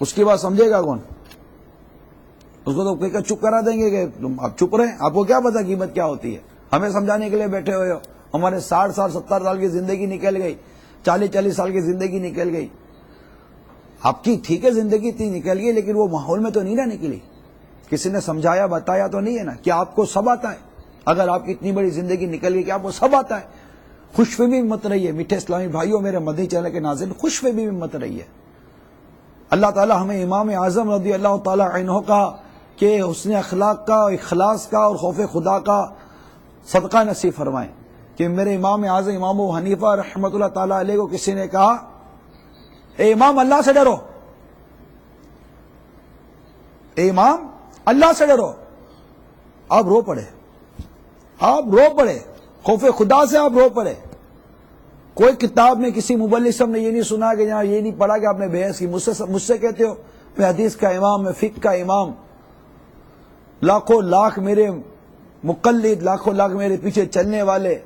اس کی بات سمجھے گا کون؟ اس کو تو کہہ کر چپ کرا دیں گے کہ تم آپ چپ رہیں، آپ کو کیا پتا غیبت کیا ہوتی ہے؟ ہمیں سمجھانے کے لیے بیٹھے ہوئے ہو. ہمارے 60 سال 70 سال کی زندگی نکل گئی، 40 سال کی زندگی نکل گئی. آپ کی ٹھیک ہے زندگی اتنی نکل گئی، لیکن وہ ماحول میں تو نہیں نا نکلی. کسی نے سمجھایا بتایا تو نہیں ہے نا. کیا آپ کو سب آتا ہے؟ اگر آپ کی اتنی بڑی زندگی نکل گئی کہ آپ کو سب آتا ہے؟ خوش فہمی مت رہیے میٹھے اسلامی بھائیوں، میرے مدنی چینل کے ناظرین، خوش فہمی مت رہیے. اللہ تعالی ہمیں امام اعظم رضی اللہ تعالی عنہ کا کہ حسن اخلاق کا، اخلاص کا اور خوف خدا کا صدقہ نصیب فرمائیں. کہ میرے امام اعظم امام ابو حنیفہ رحمۃ اللہ تعالی علیہ کو کسی نے کہا اے امام اللہ سے ڈرو، اے امام اللہ سے ڈرو. آپ رو پڑے، آپ رو پڑے، خوف خدا سے آپ رو پڑے. کوئی کتاب میں کسی مبلغ صاحب نے یہ نہیں سنا کہ یہاں یہ نہیں پڑھا کہ آپ نے بحث کی. مجھ سے کہتے ہو میں حدیث کا امام، میں فقہ کا امام، لاکھوں لاکھ میرے مقلد، لاکھوں لاکھ میرے پیچھے چلنے والے،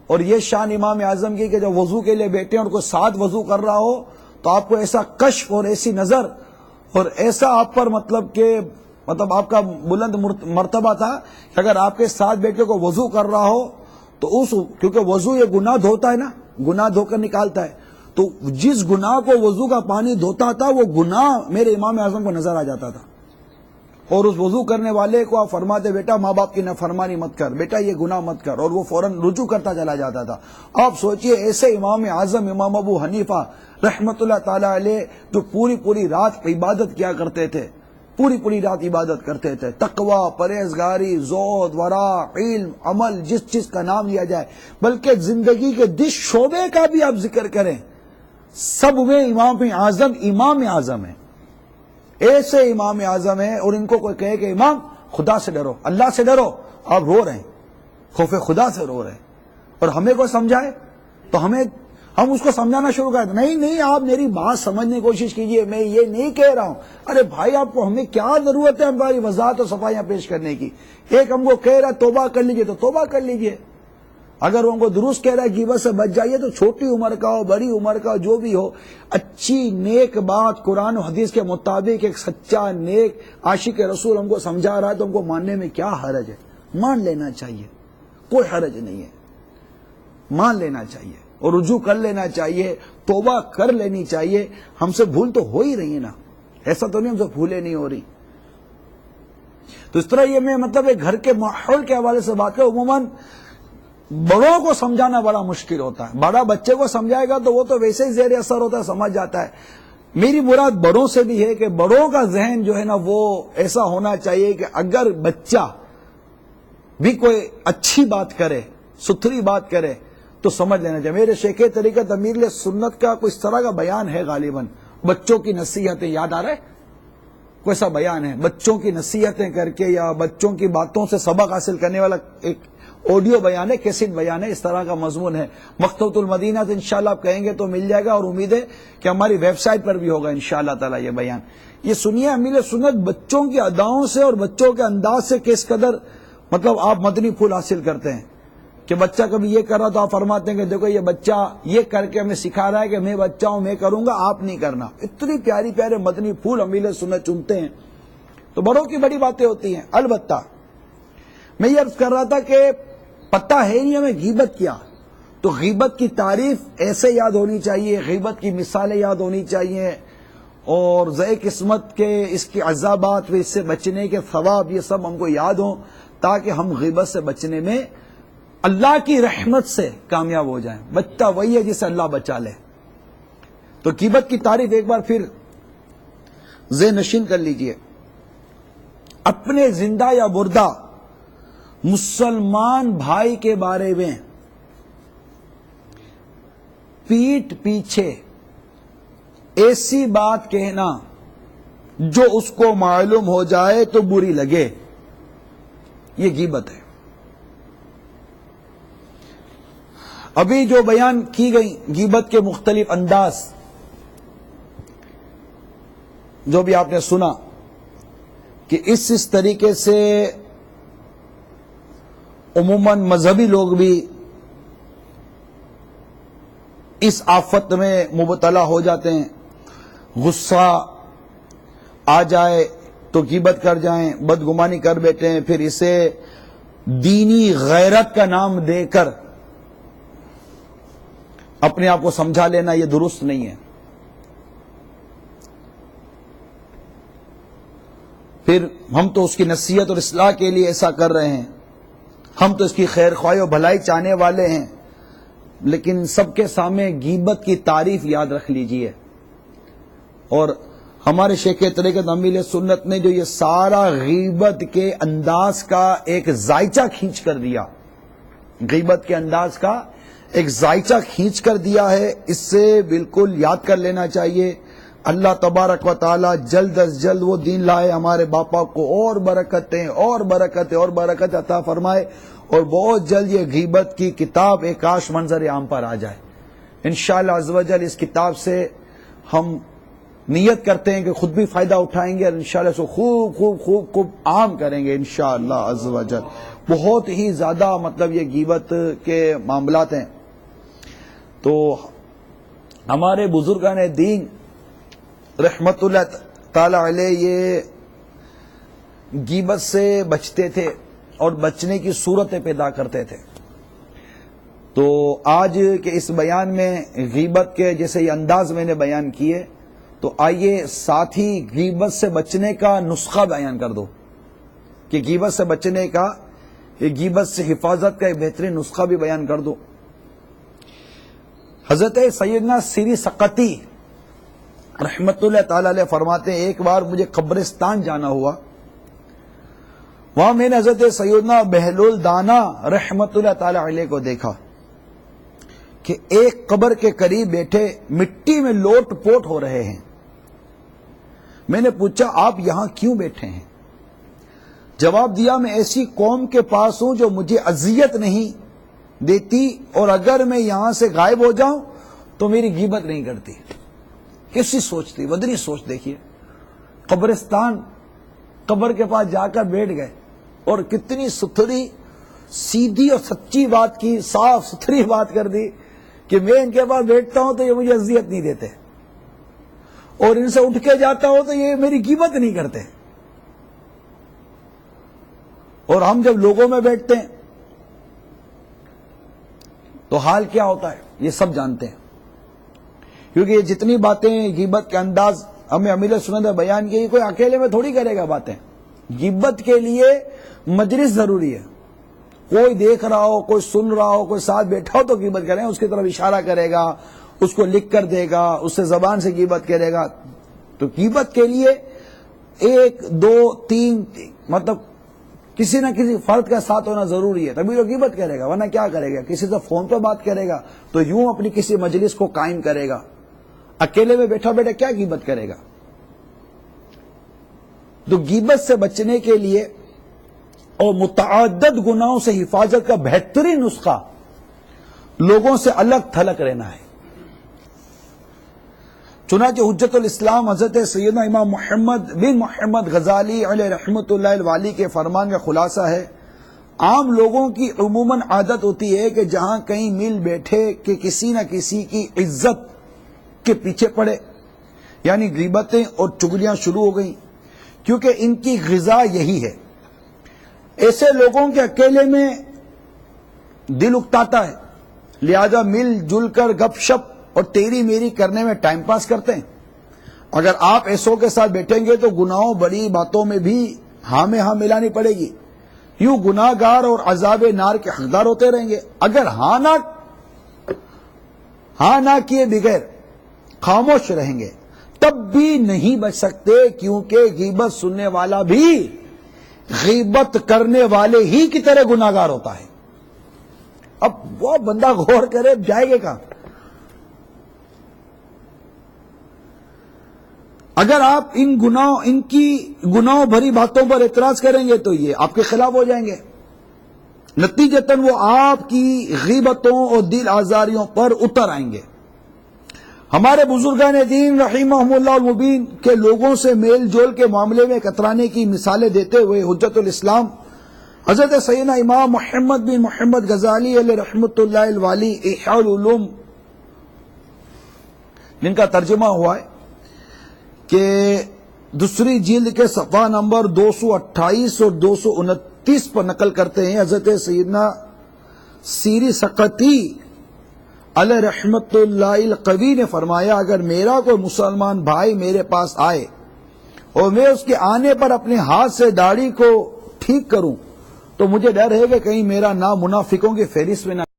اور یہ شان امام اعظم کی کہ جب وضو کے لیے بیٹھے اور کوئی ساتھ وضو کر رہا ہو تو آپ کو ایسا کشف اور ایسی نظر اور ایسا آپ پر مطلب آپ کا بلند مرتبہ تھا کہ اگر آپ کے ساتھ بیٹھ کے کوئی وضو کر رہا ہو تو کیونکہ وضو یہ گناہ دھوتا ہے نا، گناہ دھو کر نکالتا ہے، تو جس گناہ کو وضو کا پانی دھوتا تھا وہ گناہ میرے امام اعظم کو نظر آ جاتا تھا. اور اس وضو کرنے والے کو آپ فرماتے بیٹا ماں باپ کی نافرمانی مت کر، بیٹا یہ گناہ مت کر، اور وہ فوراً رجوع کرتا چلا جاتا تھا. آپ سوچئے ایسے امام اعظم امام ابو حنیفہ رحمت اللہ تعالی علیہ جو پوری رات عبادت کیا کرتے تھے، پوری رات عبادت کرتے تھے، تقوی، پرہیزگاری، زہد، ورع، علم، عمل، جس چیز کا نام لیا جائے، بلکہ زندگی کے جس شعبے کا بھی آپ ذکر کریں سب میں امام اعظم ہے. ایسے امام اعظم ہیں. اور ان کو کوئی کہے کہ امام خدا سے ڈرو، اللہ سے ڈرو، آپ رو رہے ہیں، خوف خدا سے رو رہے ہیں. اور ہمیں کوئی سمجھائے تو ہم اس کو سمجھانا شروع کر دیں. نہیں آپ میری بات سمجھنے کی کوشش کیجئے، میں یہ نہیں کہہ رہا ہوں. ارے بھائی آپ کو ہمیں کیا ضرورت ہے ہماری وضاحت اور صفائیاں پیش کرنے کی؟ ایک ہم کو کہہ رہا توبہ کر لیجئے تو توبہ کر لیجئے. اگر ان کو درست کہہ رہا ہے غیبت سے بچ جائیے تو چھوٹی عمر کا ہو بڑی عمر کا جو بھی ہو، اچھی نیک بات قرآن و حدیث کے مطابق ایک سچا نیک عاشق رسول ہم کو سمجھا رہا ہے تو ہم کو ماننے میں کیا حرج ہے؟ مان لینا چاہیے، کوئی حرج نہیں ہے. مان لینا چاہیے اور رجوع کر لینا چاہیے، توبہ کر لینی چاہیے. ہم سے بھول تو ہو ہی رہی ہے نا، ایسا تو نہیں ہم سے بھولے نہیں ہو رہی. تو اس طرح یہ میں مطلب ایک گھر کے ماحول کے حوالے سے بات کروں. عموماً بڑوں کو سمجھانا بڑا مشکل ہوتا ہے. بڑا بچے کو سمجھائے گا تو وہ تو ویسے ہی زیر اثر ہوتا ہے، سمجھ جاتا ہے. میری مراد بڑوں سے بھی ہے کہ بڑوں کا ذہن جو ہے نا وہ ایسا ہونا چاہیے کہ اگر بچہ بھی کوئی اچھی بات کرے، ستھری بات کرے تو سمجھ لینا چاہیے. میرے شیخ طریقت امیر سنت کا کوئی اس طرح کا بیان ہے، غالباً بچوں کی نصیحتیں، یاد آ رہا ہے کوئی سا بیان ہے بچوں کی نصیحتیں کر کے یا بچوں کی باتوں سے سبق حاصل کرنے والا ایک آڈیو بیان ہے، کیسٹ بیان ہے، اس طرح کا مضمون ہے. مکتبۃ المدینہ سے انشاءاللہ آپ کہیں گے تو مل جائے گا، اور امید ہے کہ ہماری ویب سائٹ پر بھی ہوگا انشاءاللہ تعالی یہ بیان. یہ سنیے امیر سنت بچوں کی اداؤں سے اور بچوں کے انداز سے کس قدر مطلب آپ مدنی پھول حاصل کرتے ہیں. کہ بچہ کبھی یہ کر رہا تو آپ فرماتے ہیں کہ دیکھو یہ بچہ یہ کر کے ہمیں سکھا رہا ہے کہ میں بچہ ہوں، میں کروں گا، آپ نہیں کرنا. اتنی پیارے مدنی پھول امیر سنت چنتے ہیں. تو بڑوں کی بڑی باتیں ہوتی ہیں. البتہ میں یہ عرض کر رہا تھا کہ پتہ ہے نہیں ہمیں غیبت کیا، تو غیبت کی تعریف ایسے یاد ہونی چاہیے، غیبت کی مثالیں یاد ہونی چاہیے، اور ضائع قسمت کے اس کے عذابات و اس سے بچنے کے ثواب یہ سب ہم کو یاد ہوں، تاکہ ہم غیبت سے بچنے میں اللہ کی رحمت سے کامیاب ہو جائیں. بچہ وہی ہے جسے اللہ بچا لے. تو غیبت کی تعریف ایک بار پھر ذہن نشین کر لیجئے. اپنے زندہ یا مردہ مسلمان بھائی کے بارے میں پیٹھ پیچھے ایسی بات کہنا جو اس کو معلوم ہو جائے تو بری لگے، یہ غیبت ہے. ابھی جو بیان کی گئی غیبت کے مختلف انداز جو بھی آپ نے سنا کہ اس طریقے سے عموماً مذہبی لوگ بھی اس آفت میں مبتلا ہو جاتے ہیں. غصہ آ جائے تو غیبت کر جائیں، بدگمانی کر بیٹھے ہیں، پھر اسے دینی غیرت کا نام دے کر اپنے آپ کو سمجھا لینا، یہ درست نہیں ہے۔ پھر ہم تو اس کی نصیحت اور اصلاح کے لیے ایسا کر رہے ہیں، ہم تو اس کی خیر خواہی اور بھلائی چاہنے والے ہیں، لیکن سب کے سامنے غیبت کی تعریف یاد رکھ لیجئے۔ اور ہمارے شیخ طریقت امیل سنت نے جو یہ سارا غیبت کے انداز کا ایک ذائچہ کھینچ کر دیا، غیبت کے انداز کا ایک ذائچہ کھینچ کر دیا ہے، اس سے بالکل یاد کر لینا چاہیے۔ اللہ تبارک و تعالی جلد از جلد وہ دین لائے، ہمارے باپا کو اور برکتیں اور برکتیں اور برکت عطا فرمائے، اور بہت جلد یہ غیبت کی کتاب ایک کاش منظر عام پر آ جائے۔ انشاءاللہ عز و جل اس کتاب سے ہم نیت کرتے ہیں کہ خود بھی فائدہ اٹھائیں گے، اور انشاءاللہ اس کو خوب خوب خوب خوب عام کریں گے انشاءاللہ عز و جل۔ بہت ہی زیادہ مطلب یہ غیبت کے معاملات ہیں۔ تو ہمارے بزرگان دین رحمت اللہ تعالی علیہ یہ غیبت سے بچتے تھے اور بچنے کی صورتیں پیدا کرتے تھے۔ تو آج کے اس بیان میں غیبت کے جیسے یہ انداز میں نے بیان کیے، تو آئیے ساتھ ہی غیبت سے بچنے کا نسخہ بیان کر دو کہ غیبت سے بچنے کا، یہ غیبت سے حفاظت کا ایک بہترین نسخہ بھی بیان کر دو۔ حضرت سیدنا سیری سقطی رحمت اللہ تعالی علیہ فرماتے ہیں، ایک بار مجھے قبرستان جانا ہوا، وہاں میں نے حضرت سیدنا بہلول دانا رحمت اللہ تعالی علیہ کو دیکھا کہ ایک قبر کے قریب بیٹھے مٹی میں لوٹ پوٹ ہو رہے ہیں۔ میں نے پوچھا آپ یہاں کیوں بیٹھے ہیں؟ جواب دیا میں ایسی قوم کے پاس ہوں جو مجھے اذیت نہیں دیتی، اور اگر میں یہاں سے غائب ہو جاؤں تو میری غیبت نہیں کرتی۔ کیسی سوچ تھی، مدنی سوچ دیکھیے۔ قبرستان، قبر کے پاس جا کر بیٹھ گئے، اور کتنی ستھری سیدھی اور سچی بات کی، صاف ستھری بات کر دی کہ میں ان کے پاس بیٹھتا ہوں تو یہ مجھے اذیت نہیں دیتے، اور ان سے اٹھ کے جاتا ہوں تو یہ میری غیبت نہیں کرتے۔ اور ہم جب لوگوں میں بیٹھتے ہیں تو حال کیا ہوتا ہے یہ سب جانتے ہیں، کیونکہ یہ جتنی باتیں غیبت کے انداز ہمیں امیل سنت نے بیان کی، کوئی اکیلے میں تھوڑی کرے گا باتیں۔ غیبت کے لیے مجلس ضروری ہے، کوئی دیکھ رہا ہو، کوئی سن رہا ہو، کوئی ساتھ بیٹھا ہو تو غیبت کریں، اس کی طرف اشارہ کرے گا، اس کو لکھ کر دے گا، اس سے زبان سے غیبت کرے گا۔ تو غیبت کے لیے ایک دو تین مطلب کسی نہ کسی فرد کا ساتھ ہونا ضروری ہے، تبھی وہ غیبت کرے گا، ورنہ کیا کرے گا؟ کسی سے فون پہ بات کرے گا تو یوں اپنی کسی مجلس کو قائم کرے گا، اکیلے میں بیٹھا بیٹھا کیا غیبت کرے گا؟ تو غیبت سے بچنے کے لیے اور متعدد گناہوں سے حفاظت کا بہترین نسخہ لوگوں سے الگ تھلگ رہنا ہے۔ چنانچہ حجت الاسلام حضرت سیدنا امام محمد بن محمد غزالی علیہ رحمت اللہ الوالی کے فرمان کا خلاصہ ہے، عام لوگوں کی عموماً عادت ہوتی ہے کہ جہاں کہیں مل بیٹھے کہ کسی نہ کسی کی عزت کے پیچھے پڑے، یعنی غیبتیں اور چگلیاں شروع ہو گئیں، کیونکہ ان کی غذا یہی ہے۔ ایسے لوگوں کے اکیلے میں دل اکتاتا ہے، لہذا مل جل کر گپ شپ اور تیری میری کرنے میں ٹائم پاس کرتے ہیں۔ اگر آپ ایسوں کے ساتھ بیٹھیں گے تو گناہوں بڑی باتوں میں بھی ہاں میں ہاں ملانی پڑے گی، یوں گناہ گار اور عذاب نار کے حقدار ہوتے رہیں گے۔ اگر ہاں نہ کیے بغیر خاموش رہیں گے تب بھی نہیں بچ سکتے، کیونکہ غیبت سننے والا بھی غیبت کرنے والے ہی کی طرح گناہ گار ہوتا ہے۔ اب وہ بندہ غور کرے جائے گا کہاں؟ اگر آپ ان کی گناہوں بھری باتوں پر اعتراض کریں گے تو یہ آپ کے خلاف ہو جائیں گے، نتیجتاً وہ آپ کی غیبتوں اور دل آزاریوں پر اتر آئیں گے۔ ہمارے بزرگان دین رحمہم اللہ المبین کے لوگوں سے میل جول کے معاملے میں کترانے کی مثالیں دیتے ہوئے حجت الاسلام حضرت سیدنا امام محمد بن محمد غزالی علیہ رحمت اللہ الوالی احیاء العلوم، جن کا ترجمہ ہوا ہے کہ دوسری جلد کے صفحہ نمبر 228 اور 229 پر نقل کرتے ہیں، حضرت سیدنا سیری سقطی علیہ رحمت اللہ القوی نے فرمایا، اگر میرا کوئی مسلمان بھائی میرے پاس آئے اور میں اس کے آنے پر اپنے ہاتھ سے داڑھی کو ٹھیک کروں تو مجھے ڈر ہے کہ کہیں میرا نام منافقوں کی فہرست میں نہ